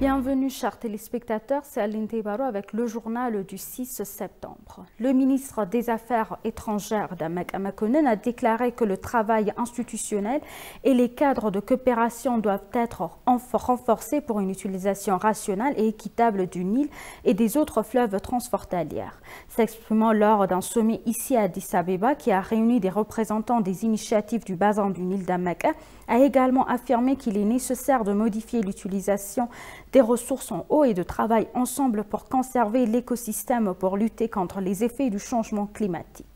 Bienvenue chers téléspectateurs, c'est Aline Tebaro avec le journal du 6 septembre. Le ministre des Affaires étrangères Damek Amakonnen a déclaré que le travail institutionnel et les cadres de coopération doivent être renforcés pour une utilisation rationnelle et équitable du Nil et des autres fleuves transfrontalières. S'exprimant lors d'un sommet ici à Addis Abeba qui a réuni des représentants des initiatives du bassin du Nil Damek, a également affirmé qu'il est nécessaire de modifier l'utilisation des ressources en eau et de travailler ensemble pour conserver l'écosystème pour lutter contre les effets du changement climatique.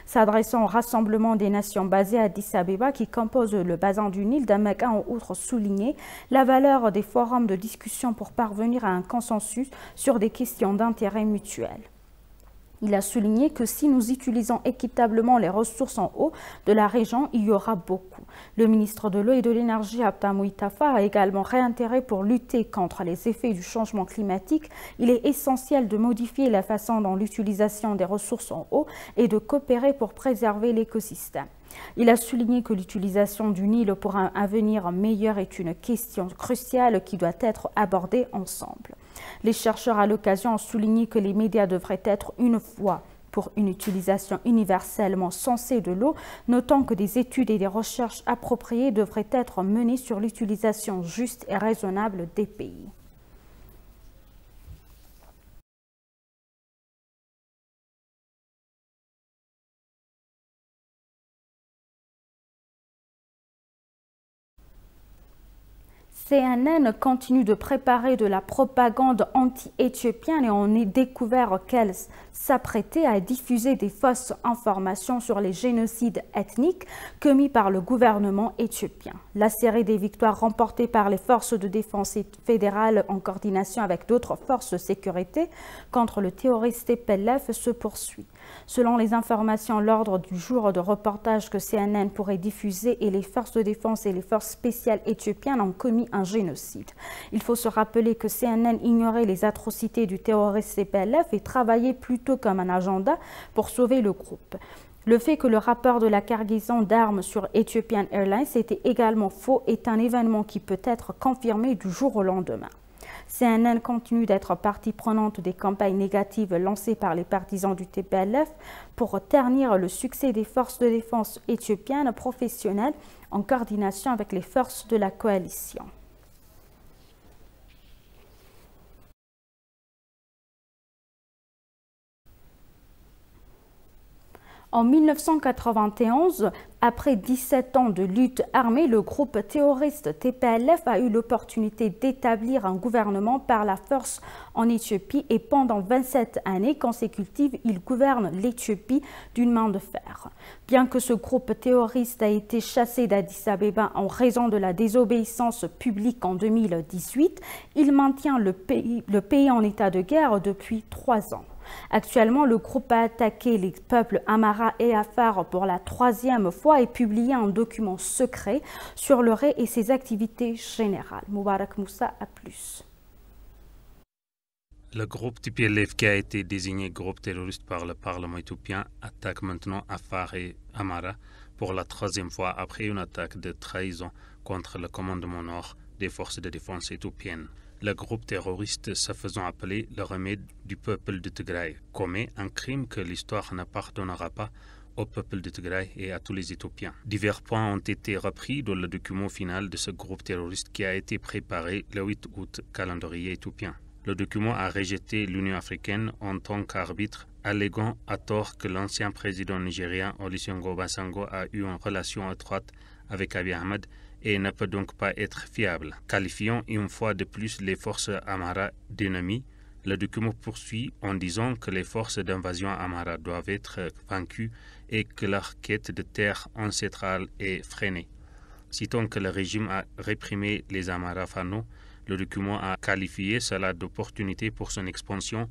S'adressant au rassemblement des nations basées à Addis Abeba qui composent le bassin du Nil, Damek a en outre souligné la valeur des forums de discussion pour parvenir à un consensus sur des questions d'intérêt mutuel. Il a souligné que si nous utilisons équitablement les ressources en eau de la région, il y aura beaucoup. Le ministre de l'Eau et de l'Énergie, Abdamou Itafa, a également réitéré pour lutter contre les effets du changement climatique. Il est essentiel de modifier la façon dont l'utilisation des ressources en eau et de coopérer pour préserver l'écosystème. Il a souligné que l'utilisation du Nil pour un avenir meilleur est une question cruciale qui doit être abordée ensemble. Les chercheurs à l'occasion ont souligné que les médias devraient être une voix pour une utilisation universellement sensée de l'eau, notant que des études et des recherches appropriées devraient être menées sur l'utilisation juste et raisonnable des pays. CNN continue de préparer de la propagande anti-éthiopienne et on a découvert qu'elle s'apprêtait à diffuser des fausses informations sur les génocides ethniques commis par le gouvernement éthiopien. La série des victoires remportées par les forces de défense fédérales en coordination avec d'autres forces de sécurité contre le terroriste TPLF se poursuit. Selon les informations, l'ordre du jour de reportage que CNN pourrait diffuser et les forces de défense et les forces spéciales éthiopiennes ont commis un génocide. Il faut se rappeler que CNN ignorait les atrocités du terroriste TPLF et travaillait plutôt comme un agenda pour sauver le groupe. Le fait que le rapport de la cargaison d'armes sur Ethiopian Airlines était également faux est un événement qui peut être confirmé du jour au lendemain. CNN continue d'être partie prenante des campagnes négatives lancées par les partisans du TPLF pour ternir le succès des forces de défense éthiopiennes professionnelles en coordination avec les forces de la coalition. En 1991, après 17 ans de lutte armée, le groupe terroriste TPLF a eu l'opportunité d'établir un gouvernement par la force en Éthiopie et pendant 27 années consécutives, il gouverne l'Éthiopie d'une main de fer. Bien que ce groupe terroriste a été chassé d'Addis Abeba en raison de la désobéissance publique en 2018, il maintient le pays en état de guerre depuis 3 ans. Actuellement, le groupe a attaqué les peuples Amhara et Afar pour la 3e fois et publié un document secret sur le ré et ses activités générales. Moubarak Moussa a plus. Le groupe TPLF qui a été désigné groupe terroriste par le Parlement éthiopien attaque maintenant Afar et Amhara pour la 3e fois après une attaque de trahison contre le commandement nord des forces de défense éthiopiennes. Le groupe terroriste se faisant appeler le remède du peuple de Tigray commet un crime que l'histoire ne pardonnera pas au peuple de Tigray et à tous les Éthiopiens. Divers points ont été repris dans le document final de ce groupe terroriste qui a été préparé le 8 août calendrier éthiopien. Le document a rejeté l'Union africaine en tant qu'arbitre, alléguant à tort que l'ancien président nigérien Olusegun Obasanjo a eu une relation étroite avec Abiy Ahmed et ne peut donc pas être fiable. Qualifiant une fois de plus les forces Amhara d'ennemis, le document poursuit en disant que les forces d'invasion Amhara doivent être vaincues et que leur quête de terre ancestrale est freinée. Citant que le régime a réprimé les Amhara Fano, le document a qualifié cela d'opportunité pour son expansion,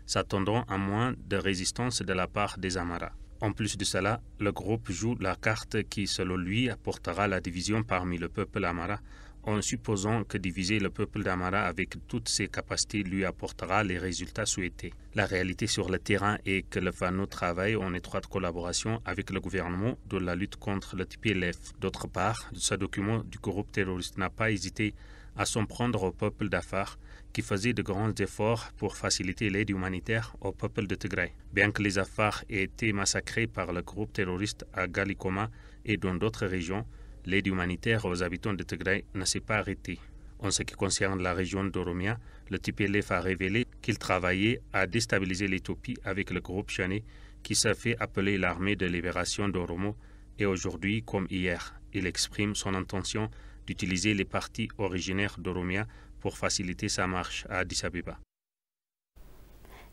s'attendant à moins de résistance de la part des Amhara. En plus de cela, le groupe joue la carte qui, selon lui, apportera la division parmi le peuple Amhara, en supposant que diviser le peuple d'Amhara avec toutes ses capacités lui apportera les résultats souhaités. La réalité sur le terrain est que le Fano travaille en étroite collaboration avec le gouvernement dans la lutte contre le TPLF. D'autre part, ce document du groupe terroriste n'a pas hésité à s'en prendre au peuple d'Afar qui faisait de grands efforts pour faciliter l'aide humanitaire au peuple de Tigray. Bien que les Afars aient été massacrés par le groupe terroriste à Galikoma et dans d'autres régions, l'aide humanitaire aux habitants de Tigray ne s'est pas arrêtée. En ce qui concerne la région d'Oromia, le TPLF a révélé qu'il travaillait à déstabiliser l'Éthiopie avec le groupe Shane qui s'est fait appeler l'armée de libération d'Oromo et aujourd'hui, comme hier, il exprime son intention d'utiliser les partis originaires d'Oromia pour faciliter sa marche à Addis Abeba.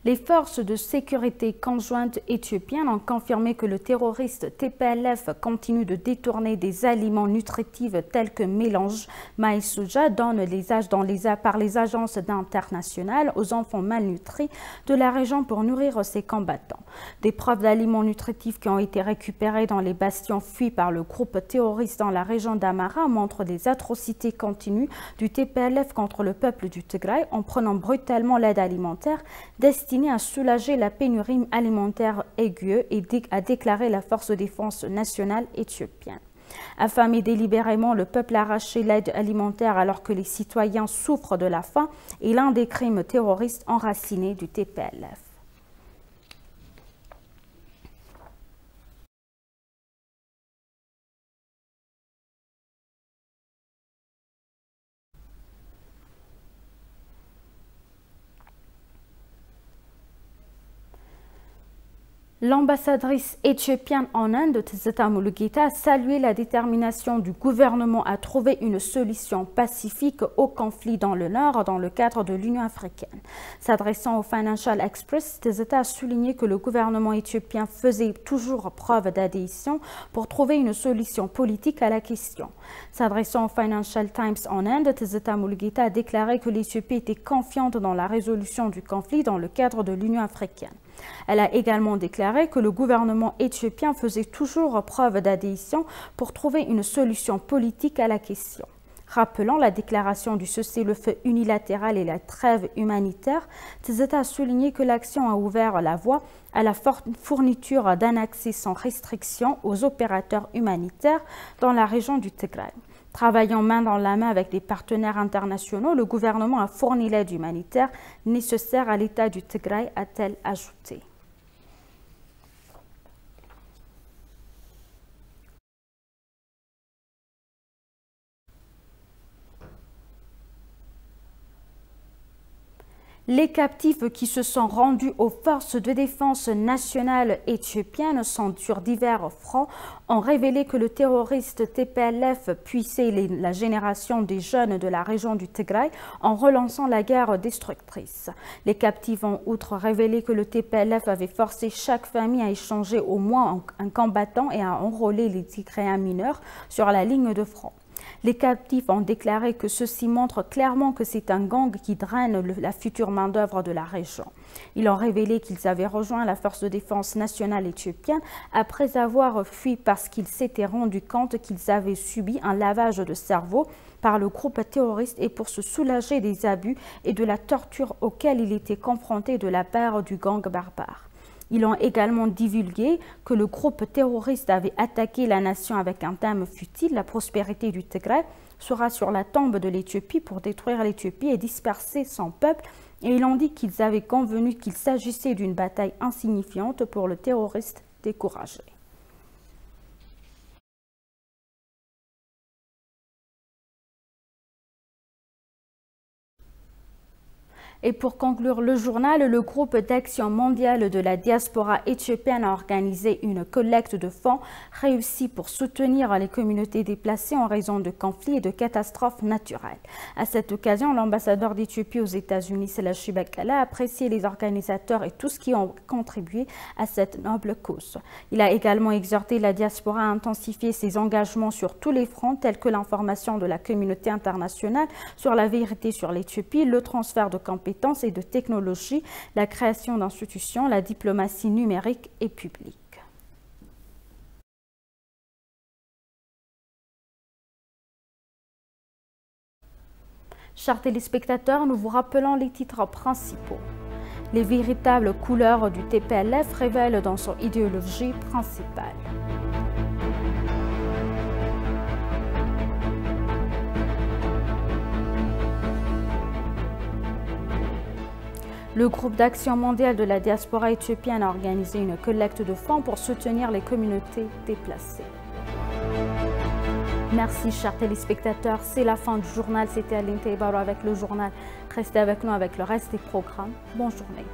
Les forces de sécurité conjointes éthiopiennes ont confirmé que le terroriste TPLF continue de détourner des aliments nutritifs tels que mélange maïs-soja par les agences internationales aux enfants malnutris de la région pour nourrir ses combattants. Des preuves d'aliments nutritifs qui ont été récupérées dans les bastions fuis par le groupe terroriste dans la région d'Amara montrent des atrocités continues du TPLF contre le peuple du Tigray en prenant brutalement l'aide alimentaire destinée à soulager la pénurie alimentaire aiguë et a déclaré la force de défense nationale éthiopienne. Affamé délibérément, le peuple a arraché l'aide alimentaire alors que les citoyens souffrent de la faim est l'un des crimes terroristes enracinés du TPLF. L'ambassadrice éthiopienne en Inde, Tizeta Mulugeta, a salué la détermination du gouvernement à trouver une solution pacifique au conflit dans le Nord dans le cadre de l'Union africaine. S'adressant au Financial Express, Tizeta a souligné que le gouvernement éthiopien faisait toujours preuve d'adhésion pour trouver une solution politique à la question. S'adressant au Financial Times en Inde, Tizeta Mulugeta a déclaré que l'Éthiopie était confiante dans la résolution du conflit dans le cadre de l'Union africaine. Elle a également déclaré que le gouvernement éthiopien faisait toujours preuve d'adhésion pour trouver une solution politique à la question. Rappelant la déclaration du cessez-le-feu unilatéral et la trêve humanitaire, Tizeta a souligné que l'action a ouvert la voie à la fourniture d'un accès sans restriction aux opérateurs humanitaires dans la région du Tigray. Travaillant main dans la main avec les partenaires internationaux, le gouvernement a fourni l'aide humanitaire nécessaire à l'État du Tigray, a-t-elle ajouté. Les captifs qui se sont rendus aux forces de défense nationales éthiopiennes sont sur divers fronts ont révélé que le terroriste TPLF puissait la génération des jeunes de la région du Tigray en relançant la guerre destructrice. Les captifs ont outre révélé que le TPLF avait forcé chaque famille à échanger au moins un combattant et à enrôler les Tigrayens mineurs sur la ligne de front. Les captifs ont déclaré que ceci montre clairement que c'est un gang qui draine la future main-d'œuvre de la région. Ils ont révélé qu'ils avaient rejoint la force de défense nationale éthiopienne après avoir fui parce qu'ils s'étaient rendus compte qu'ils avaient subi un lavage de cerveau par le groupe terroriste et pour se soulager des abus et de la torture auxquels ils étaient confrontés de la part du gang barbare. Ils ont également divulgué que le groupe terroriste avait attaqué la nation avec un thème futile, la prospérité du Tigray sera sur la tombe de l'Éthiopie pour détruire l'Éthiopie et disperser son peuple. Et ils ont dit qu'ils avaient convenu qu'il s'agissait d'une bataille insignifiante pour le terroriste découragé. Et pour conclure le journal, le groupe d'action mondiale de la diaspora éthiopienne a organisé une collecte de fonds réussie pour soutenir les communautés déplacées en raison de conflits et de catastrophes naturelles. À cette occasion, l'ambassadeur d'Éthiopie aux États-Unis, Selachie Bakala, a apprécié les organisateurs et tous qui ont contribué à cette noble cause. Il a également exhorté la diaspora à intensifier ses engagements sur tous les fronts, tels que l'information de la communauté internationale sur la vérité sur l'Éthiopie, le transfert de compétences et de technologies, la création d'institutions, la diplomatie numérique et publique. Chers téléspectateurs, nous vous rappelons les titres principaux. Les véritables couleurs du TPLF révèlent dans son idéologie principale. Le groupe d'action mondiale de la diaspora éthiopienne a organisé une collecte de fonds pour soutenir les communautés déplacées. Merci chers téléspectateurs, c'est la fin du journal. C'était Aline Teibaro avec le journal. Restez avec nous avec le reste des programmes. Bonne journée.